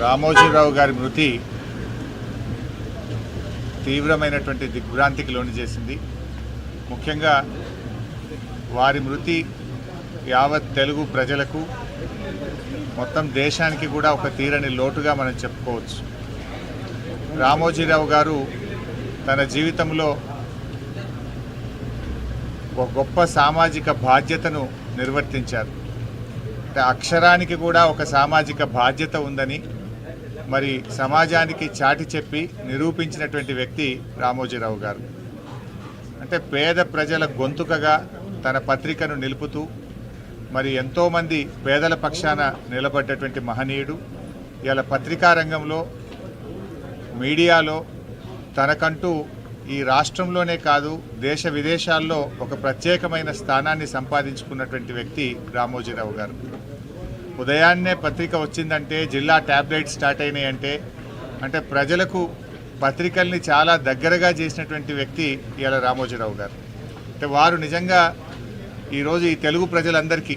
రామోజీరావు గారి మృతి తీవ్రమైనటువంటి దిగ్భ్రాంతికి లోను చేసింది. ముఖ్యంగా వారి మృతి యావత్ తెలుగు ప్రజలకు మొత్తం దేశానికి కూడా ఒక తీరని లోటుగా మనం చెప్పుకోవచ్చు. రామోజీరావు గారు తన జీవితంలో ఒక గొప్ప సామాజిక బాధ్యతను నిర్వర్తించారు. అంటే అక్షరానికి కూడా ఒక సామాజిక బాధ్యత ఉందని మరి సమాజానికి చాటి చెప్పి నిరూపించినటువంటి వ్యక్తి రామోజీరావు గారు. అంటే పేద ప్రజల గొంతుకగా తన పత్రికను నిలుపుతూ మరి ఎంతోమంది పేదల పక్షాన నిలబడ్డటువంటి మహనీయుడు. ఇలా పత్రికా రంగంలో మీడియాలో తనకంటూ ఈ రాష్ట్రంలోనే కాదు దేశ విదేశాల్లో ఒక ప్రత్యేకమైన స్థానాన్ని సంపాదించుకున్నటువంటి వ్యక్తి రామోజీరావు గారు. ఉదయాన్నే పత్రిక వచ్చిందంటే జిల్లా ట్యాబ్లెట్ స్టార్ట్ అయినాయంటే అంటే ప్రజలకు పత్రికల్ని చాలా దగ్గరగా చేసినటువంటి వ్యక్తి ఇలా రామోజీరావు గారు. అంటే వారు నిజంగా ఈరోజు ఈ తెలుగు ప్రజలందరికీ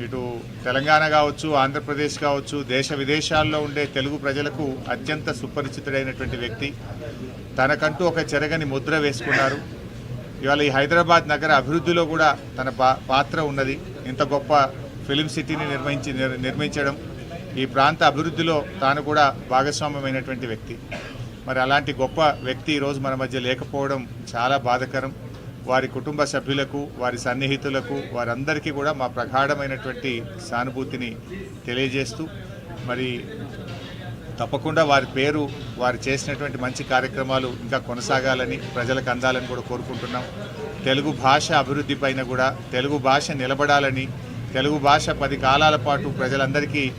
ఇటు తెలంగాణ కావచ్చు, ఆంధ్రప్రదేశ్ కావచ్చు, దేశ విదేశాల్లో ఉండే తెలుగు ప్రజలకు అత్యంత సుపరిచితుడైనటువంటి వ్యక్తి. తనకంటూ ఒక చెరగని ముద్ర వేసుకున్నారు. ఇవాళ ఈ హైదరాబాద్ నగర అభివృద్ధిలో కూడా తన పాత్ర ఉన్నది. ఇంత గొప్ప ఫిలిం సిటీని నిర్మించడం, ఈ ప్రాంత అభివృద్ధిలో తాను కూడా భాగస్వామ్యమైనటువంటి వ్యక్తి. మరి అలాంటి గొప్ప వ్యక్తి ఈరోజు మన మధ్య లేకపోవడం చాలా బాధాకరం. వారి కుటుంబ సభ్యులకు, వారి సన్నిహితులకు, వారందరికీ కూడా మా ప్రగాఢమైనటువంటి సానుభూతిని తెలియజేస్తూ మరి తప్పకుండా వారి పేరు, వారు చేసినటువంటి మంచి కార్యక్రమాలు ఇంకా కొనసాగాలని, ప్రజలకు అందాలని కూడా కోరుకుంటున్నాం. తెలుగు భాష అభివృద్ధి పైన కూడా తెలుగు భాష నిలబడాలని, తెలుగు భాష 10 కాలాల పాటు ప్రజలందరికీ